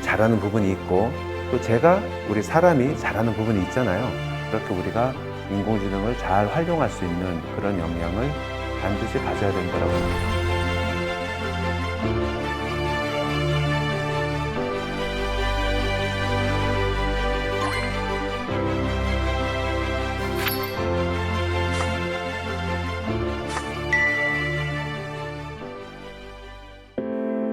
잘하는 부분이 있고 또 우리 사람이 잘하는 부분이 있잖아요. 그렇게 우리가 인공지능을 잘 활용할 수 있는 그런 역량을 반드시 가져야 되는 거라고 합니다.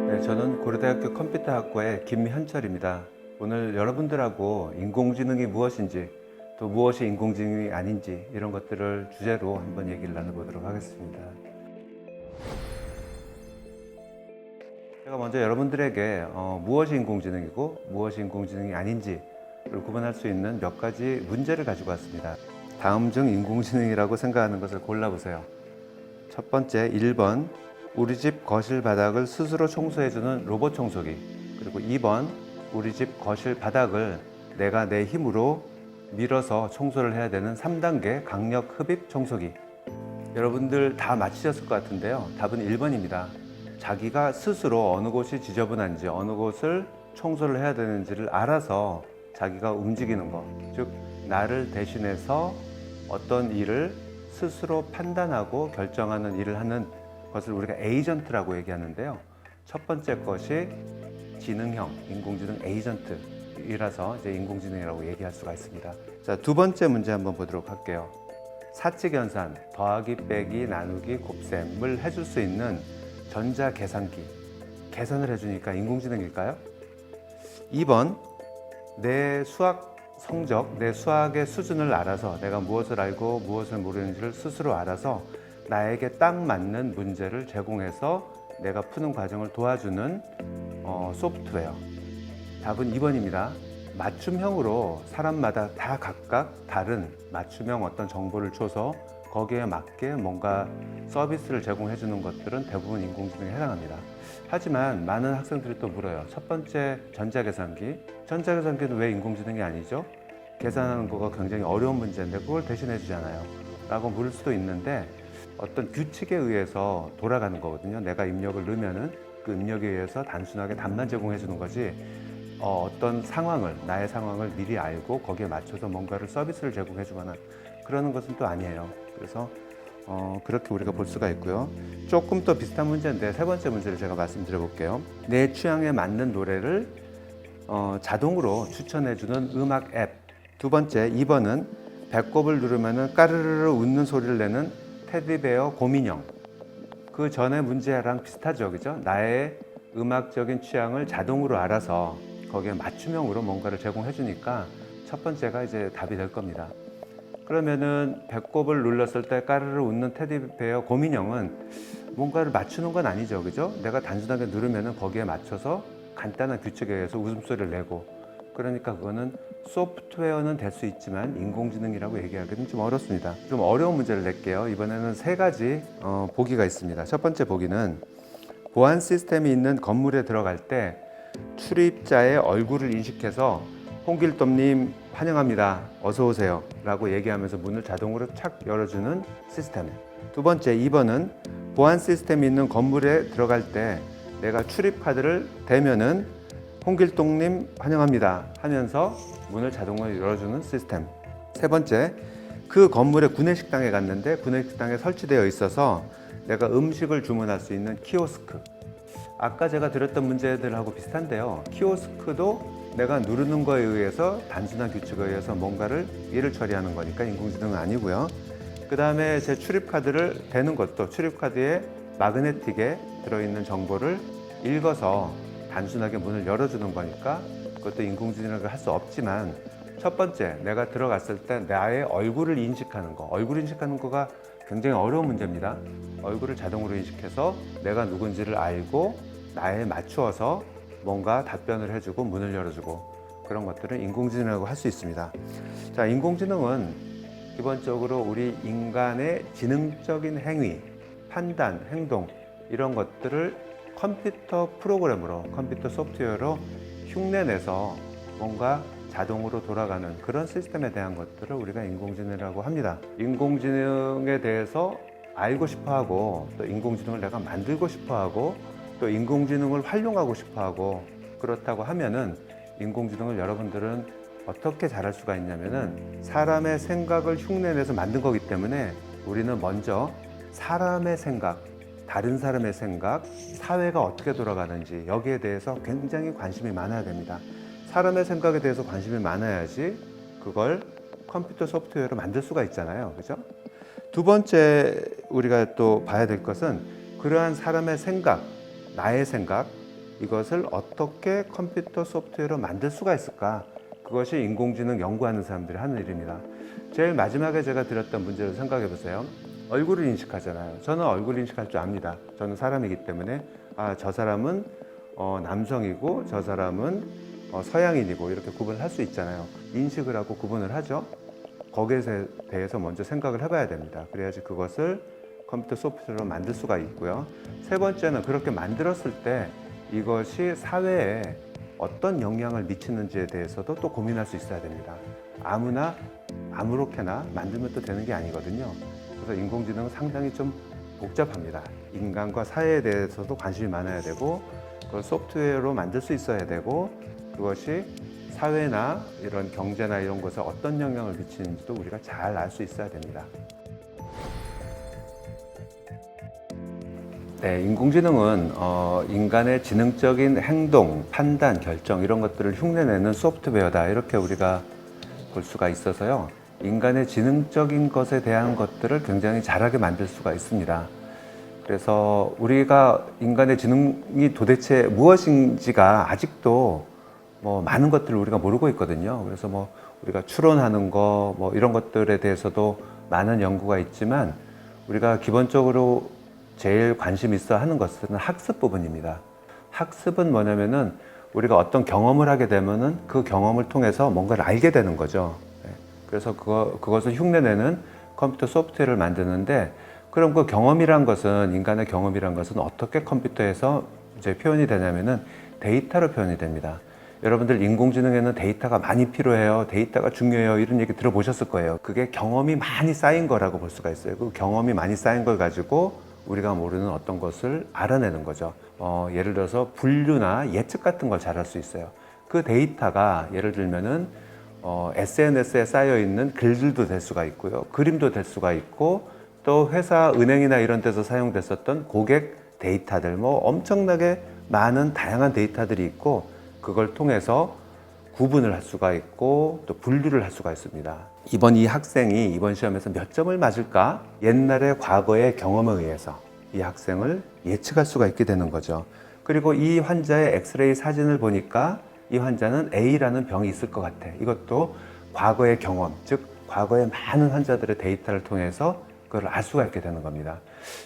네, 저는 고려대학교 컴퓨터학과의 김현철입니다. 오늘 여러분들하고 인공지능이 무엇인지 또 무엇이 인공지능이 아닌지 이런 것들을 주제로 한번 얘기를 나눠보도록 하겠습니다. 제가 먼저 여러분들에게 무엇이 인공지능이고 무엇이 인공지능이 아닌지를 구분할 수 있는 몇 가지 문제를 가지고 왔습니다. 다음 중 인공지능이라고 생각하는 것을 골라보세요. 첫 번째 1번 우리 집 거실 바닥을 스스로 청소해주는 로봇 청소기. 그리고 2번 우리 집 거실 바닥을 내가 내 힘으로 밀어서 청소를 해야 되는 3단계 강력 흡입 청소기. 여러분들 다 맞히셨을 것 같은데요. 답은 1번입니다. 자기가 스스로 어느 곳이 지저분한지 어느 곳을 청소를 해야 되는지를 알아서 자기가 움직이는 것. 즉 나를 대신해서 어떤 일을 스스로 판단하고 결정하는 일을 하는 것을 우리가 에이전트라고 얘기하는데요. 첫 번째 것이 지능형 인공지능 에이전트이라서 이제 인공지능이라고 얘기할 수가 있습니다. 자, 두 번째 문제 한번 보도록 할게요. 사칙연산, 더하기, 빼기, 나누기, 곱셈을 해줄 수 있는 전자계산기. 계산을 해주니까 인공지능일까요? 2번, 내 수학 성적, 내 수학의 수준을 알아서 내가 무엇을 알고 무엇을 모르는지를 스스로 알아서 나에게 딱 맞는 문제를 제공해서 내가 푸는 과정을 도와주는 소프트웨어. 답은 2번입니다. 맞춤형으로 사람마다 다 각각 다른 맞춤형 어떤 정보를 줘서 거기에 맞게 뭔가 서비스를 제공해 주는 것들은 대부분 인공지능에 해당합니다. 하지만 많은 학생들이 또 물어요. 첫 번째 전자계산기는 왜 인공지능이 아니죠? 계산하는 거가 굉장히 어려운 문제인데 그걸 대신해 주잖아요 라고 물을 수도 있는데 어떤 규칙에 의해서 돌아가는 거거든요. 내가 입력을 넣으면은 그 입력에 의해서 단순하게 답만 제공해 주는 거지 어떤 나의 상황을 미리 알고 거기에 맞춰서 뭔가를 서비스를 제공해 주거나 그러는 것은 또 아니에요. 그래서 그렇게 우리가 볼 수가 있고요. 조금 더 비슷한 문제인데 세 번째 문제를 제가 말씀드려 볼게요. 내 취향에 맞는 노래를 자동으로 추천해 주는 음악 앱. 두 번째 2번은 배꼽을 누르면은 까르르르 웃는 소리를 내는 테디베어 곰인형. 그 전에 문제랑 비슷하죠, 그죠? 나의 음악적인 취향을 자동으로 알아서 거기에 맞춤형으로 뭔가를 제공해 주니까 첫 번째가 이제 답이 될 겁니다. 그러면은 배꼽을 눌렀을 때 까르르 웃는 테디베어 곰인형은 뭔가를 맞추는 건 아니죠, 그죠? 내가 단순하게 누르면은 거기에 맞춰서 간단한 규칙에 의해서 웃음소리를 내고 그러니까 그거는 소프트웨어는 될 수 있지만 인공지능이라고 얘기하기는 좀 어렵습니다. 좀 어려운 문제를 낼게요. 이번에는 세 가지 보기가 있습니다. 첫 번째 보기는 보안 시스템이 있는 건물에 들어갈 때 출입자의 얼굴을 인식해서 홍길동님 환영합니다. 어서 오세요 라고 얘기하면서 문을 자동으로 착 열어주는 시스템. 두 번째 2번은 보안 시스템이 있는 건물에 들어갈 때 내가 출입카드를 대면은 홍길동님 환영합니다 하면서 문을 자동으로 열어주는 시스템. 세 번째, 그 건물의 구내식당에 갔는데 구내식당에 설치되어 있어서 내가 음식을 주문할 수 있는 키오스크. 아까 제가 드렸던 문제들하고 비슷한데요. 키오스크도 내가 누르는 거에 의해서 단순한 규칙에 의해서 뭔가를 일을 처리하는 거니까 인공지능은 아니고요. 그 다음에 제 출입카드를 대는 것도 출입카드에 마그네틱에 들어있는 정보를 읽어서 단순하게 문을 열어주는 거니까 그것도 인공지능을 할 수 없지만 첫 번째 내가 들어갔을 때 나의 얼굴을 인식하는 거. 얼굴 인식하는 거가 굉장히 어려운 문제입니다. 얼굴을 자동으로 인식해서 내가 누군지를 알고 나에 맞추어서 뭔가 답변을 해주고 문을 열어주고 그런 것들은 인공지능이라고 할 수 있습니다. 자, 인공지능은 기본적으로 우리 인간의 지능적인 행위, 판단, 행동 이런 것들을 컴퓨터 프로그램으로, 컴퓨터 소프트웨어로 흉내내서 뭔가 자동으로 돌아가는 그런 시스템에 대한 것들을 우리가 인공지능이라고 합니다. 인공지능에 대해서 알고 싶어하고 또 인공지능을 내가 만들고 싶어하고 또 인공지능을 활용하고 싶어하고 그렇다고 하면은 인공지능을 여러분들은 어떻게 잘할 수가 있냐면은 사람의 생각을 흉내내서 만든 거기 때문에 우리는 먼저 사람의 생각, 다른 사람의 생각, 사회가 어떻게 돌아가는지 여기에 대해서 굉장히 관심이 많아야 됩니다. 사람의 생각에 대해서 관심이 많아야지 그걸 컴퓨터 소프트웨어로 만들 수가 있잖아요. 그죠? 두 번째 우리가 또 봐야 될 것은 그러한 사람의 생각, 나의 생각, 이것을 어떻게 컴퓨터 소프트웨어로 만들 수가 있을까? 그것이 인공지능 연구하는 사람들이 하는 일입니다. 제일 마지막에 제가 드렸던 문제를 생각해 보세요. 얼굴을 인식하잖아요. 저는 얼굴 인식할 줄 압니다. 저는 사람이기 때문에 저 사람은 남성이고 저 사람은 서양인이고 이렇게 구분을 할 수 있잖아요. 인식을 하고 구분을 하죠. 거기에 대해서 먼저 생각을 해봐야 됩니다. 그래야지 그것을 컴퓨터 소프트웨어로 만들 수가 있고요. 세 번째는 그렇게 만들었을 때 이것이 사회에 어떤 영향을 미치는지에 대해서도 또 고민할 수 있어야 됩니다. 아무나 아무렇게나 만들면 또 되는 게 아니거든요. 그래서 인공지능은 상당히 좀 복잡합니다. 인간과 사회에 대해서도 관심이 많아야 되고 그걸 소프트웨어로 만들 수 있어야 되고 그것이 사회나 이런 경제나 이런 것에 어떤 영향을 미치는지도 우리가 잘 알 수 있어야 됩니다. 네, 인공지능은 인간의 지능적인 행동, 판단, 결정 이런 것들을 흉내내는 소프트웨어다 이렇게 우리가 볼 수가 있어서요. 인간의 지능적인 것에 대한 것들을 굉장히 잘하게 만들 수가 있습니다. 그래서 우리가 인간의 지능이 도대체 무엇인지가 아직도 많은 것들을 우리가 모르고 있거든요. 그래서 우리가 추론하는 거 이런 것들에 대해서도 많은 연구가 있지만 우리가 기본적으로 제일 관심 있어 하는 것은 학습 부분입니다. 학습은 뭐냐면은 우리가 어떤 경험을 하게 되면은 그 경험을 통해서 뭔가를 알게 되는 거죠. 그래서 그것을 흉내내는 컴퓨터 소프트웨어를 만드는데 그럼 그 경험이란 것은 인간의 경험이란 것은 어떻게 컴퓨터에서 이제 표현이 되냐면은 데이터로 표현이 됩니다. 여러분들 인공지능에는 데이터가 많이 필요해요. 데이터가 중요해요. 이런 얘기 들어보셨을 거예요. 그게 경험이 많이 쌓인 거라고 볼 수가 있어요. 그 경험이 많이 쌓인 걸 가지고 우리가 모르는 어떤 것을 알아내는 거죠. 예를 들어서 분류나 예측 같은 걸 잘할 수 있어요. 그 데이터가 예를 들면은 SNS에 쌓여 있는 글들도 될 수가 있고요. 그림도 될 수가 있고 또 회사 은행이나 이런 데서 사용됐었던 고객 데이터들 엄청나게 많은 다양한 데이터들이 있고 그걸 통해서 구분을 할 수가 있고 또 분류를 할 수가 있습니다. 이 학생이 이번 시험에서 몇 점을 맞을까? 옛날의 과거의 경험에 의해서 이 학생을 예측할 수가 있게 되는 거죠. 그리고 이 환자의 엑스레이 사진을 보니까 이 환자는 A라는 병이 있을 것 같아. 이것도 과거의 경험, 즉 과거의 많은 환자들의 데이터를 통해서 그걸 알 수가 있게 되는 겁니다.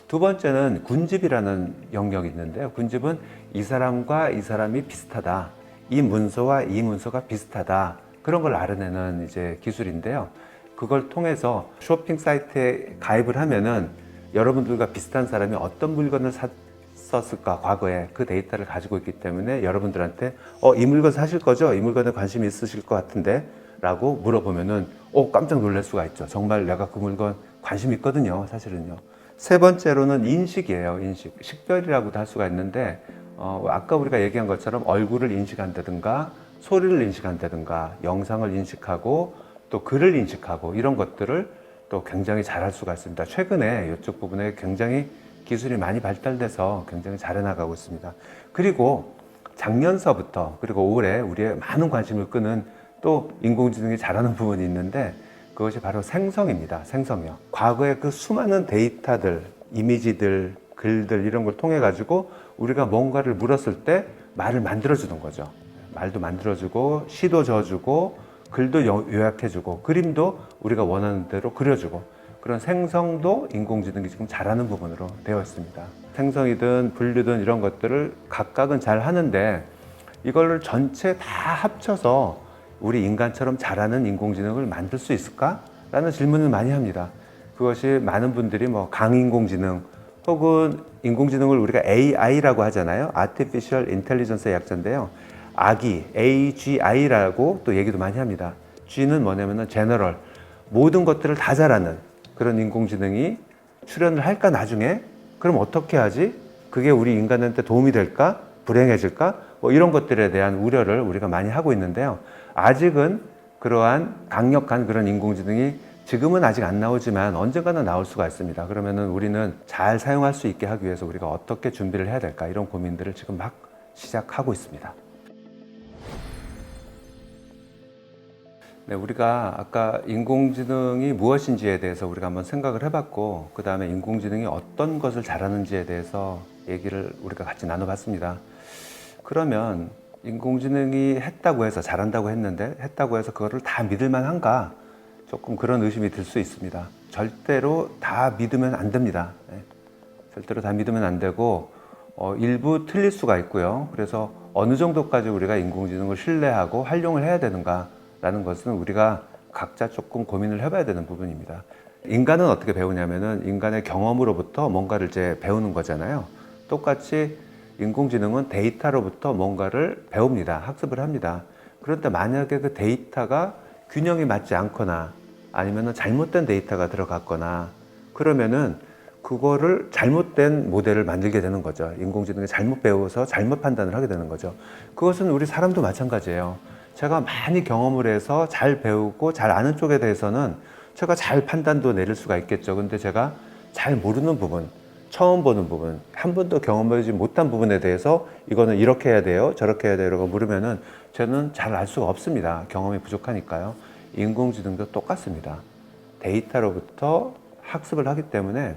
두 번째는 군집이라는 영역이 있는데요. 군집은 이 사람과 이 사람이 비슷하다. 이 문서와 이 문서가 비슷하다. 그런 걸 알아내는 이제 기술인데요. 그걸 통해서 쇼핑 사이트에 가입을 하면은 여러분들과 비슷한 사람이 어떤 물건을 샀었을까 과거에 그 데이터를 가지고 있기 때문에 여러분들한테 이 물건 사실 거죠? 이 물건에 관심이 있으실 것 같은데 라고 물어보면은 깜짝 놀랄 수가 있죠. 정말 내가 그 물건 관심 있거든요. 사실은요. 세 번째로는 인식이에요. 인식. 식별이라고도 할 수가 있는데 아까 우리가 얘기한 것처럼 얼굴을 인식한다든가 소리를 인식한다든가 영상을 인식하고 또 글을 인식하고 이런 것들을 또 굉장히 잘할 수가 있습니다. 최근에 이쪽 부분에 굉장히 기술이 많이 발달돼서 굉장히 잘 해나가고 있습니다. 그리고 작년서부터 그리고 올해 우리의 많은 관심을 끄는 또 인공지능이 잘하는 부분이 있는데 그것이 바로 생성입니다. 생성이요. 과거의 그 수많은 데이터들, 이미지들, 글들 이런 걸 통해 가지고 우리가 뭔가를 물었을 때 말을 만들어주는 거죠. 말도 만들어주고 시도 져주고 글도 요약해주고 그림도 우리가 원하는 대로 그려주고 그런 생성도 인공지능이 지금 잘하는 부분으로 되어 있습니다. 생성이든 분류든 이런 것들을 각각은 잘 하는데 이걸 전체 다 합쳐서 우리 인간처럼 잘하는 인공지능을 만들 수 있을까? 라는 질문을 많이 합니다. 그것이 많은 분들이 강인공지능 혹은 인공지능을 우리가 AI라고 하잖아요. Artificial Intelligence의 약자인데요. 아기, AGI라고 또 얘기도 많이 합니다. G는 뭐냐면은 General, 모든 것들을 다 잘하는 그런 인공지능이 출현을 할까 나중에? 그럼 어떻게 하지? 그게 우리 인간한테 도움이 될까? 불행해질까? 뭐 이런 것들에 대한 우려를 우리가 많이 하고 있는데요. 아직은 그러한 강력한 그런 인공지능이 지금은 아직 안 나오지만 언젠가는 나올 수가 있습니다. 그러면은 우리는 잘 사용할 수 있게 하기 위해서 우리가 어떻게 준비를 해야 될까? 이런 고민들을 지금 막 시작하고 있습니다. 네, 우리가 아까 인공지능이 무엇인지에 대해서 우리가 한번 생각을 해봤고, 그 다음에 인공지능이 어떤 것을 잘하는지에 대해서 얘기를 우리가 같이 나눠봤습니다. 그러면 인공지능이 했다고 해서 잘한다고 했는데 했다고 해서 그거를 다 믿을 만한가? 조금 그런 의심이 들 수 있습니다. 절대로 다 믿으면 안 됩니다. 네. 절대로 다 믿으면 안 되고 일부 틀릴 수가 있고요. 그래서 어느 정도까지 우리가 인공지능을 신뢰하고 활용을 해야 되는가 라는 것은 우리가 각자 조금 고민을 해봐야 되는 부분입니다. 인간은 어떻게 배우냐면은 인간의 경험으로부터 뭔가를 이제 배우는 거잖아요. 똑같이 인공지능은 데이터로부터 뭔가를 배웁니다. 학습을 합니다. 그런데 만약에 그 데이터가 균형이 맞지 않거나 아니면 잘못된 데이터가 들어갔거나 그러면은 그거를 잘못된 모델을 만들게 되는 거죠. 인공지능이 잘못 배워서 잘못 판단을 하게 되는 거죠. 그것은 우리 사람도 마찬가지예요. 제가 많이 경험을 해서 잘 배우고 잘 아는 쪽에 대해서는 제가 잘 판단도 내릴 수가 있겠죠. 근데 제가 잘 모르는 부분, 처음 보는 부분, 한 번도 경험하지 못한 부분에 대해서 이거는 이렇게 해야 돼요, 저렇게 해야 돼요 라고 물으면은 저는 잘 알 수가 없습니다. 경험이 부족하니까요. 인공지능도 똑같습니다. 데이터로부터 학습을 하기 때문에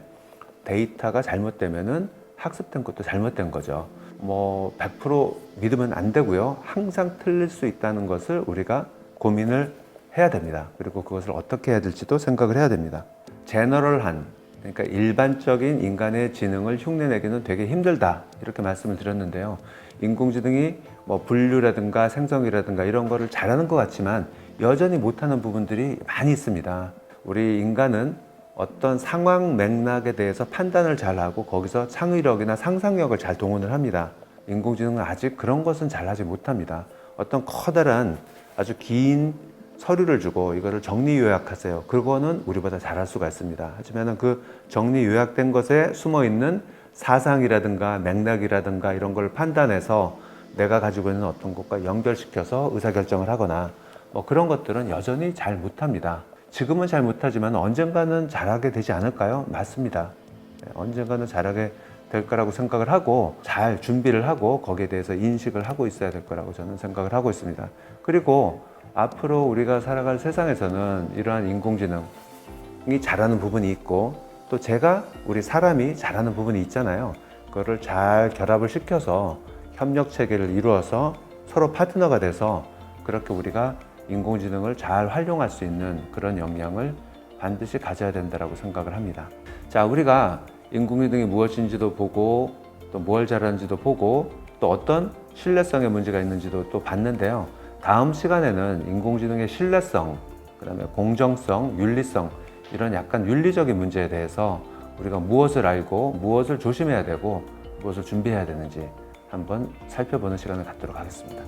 데이터가 잘못되면은 학습된 것도 잘못된 거죠. 뭐 100% 믿으면 안 되고요. 항상 틀릴 수 있다는 것을 우리가 고민을 해야 됩니다. 그리고 그것을 어떻게 해야 될지도 생각을 해야 됩니다. 제너럴한, 그러니까 일반적인 인간의 지능을 흉내내기는 되게 힘들다 이렇게 말씀을 드렸는데요. 인공지능이 뭐 분류라든가 생성이라든가 이런 거를 잘하는 것 같지만 여전히 못하는 부분들이 많이 있습니다. 우리 인간은 어떤 상황 맥락에 대해서 판단을 잘하고 거기서 창의력이나 상상력을 잘 동원을 합니다. 인공지능은 아직 그런 것은 잘하지 못합니다. 어떤 커다란 아주 긴 서류를 주고 이거를 정리 요약하세요. 그거는 우리보다 잘할 수가 있습니다. 하지만 그 정리 요약된 것에 숨어 있는 사상이라든가 맥락이라든가 이런 걸 판단해서 내가 가지고 있는 어떤 것과 연결시켜서 의사결정을 하거나 뭐 그런 것들은 여전히 잘 못합니다. 지금은 잘 못하지만 언젠가는 잘하게 되지 않을까요? 맞습니다. 언젠가는 잘하게 될 거라고 생각을 하고 잘 준비를 하고 거기에 대해서 인식을 하고 있어야 될 거라고 저는 생각을 하고 있습니다. 그리고 앞으로 우리가 살아갈 세상에서는 이러한 인공지능이 잘하는 부분이 있고 또 우리 사람이 잘하는 부분이 있잖아요. 그거를 잘 결합을 시켜서 협력 체계를 이루어서 서로 파트너가 돼서 그렇게 우리가 인공지능을 잘 활용할 수 있는 그런 역량을 반드시 가져야 된다고 생각을 합니다. 자, 우리가 인공지능이 무엇인지도 보고 또 뭘 잘하는지도 보고 또 어떤 신뢰성의 문제가 있는지도 또 봤는데요. 다음 시간에는 인공지능의 신뢰성, 그다음에 공정성, 윤리성 이런 약간 윤리적인 문제에 대해서 우리가 무엇을 알고 무엇을 조심해야 되고 무엇을 준비해야 되는지 한번 살펴보는 시간을 갖도록 하겠습니다.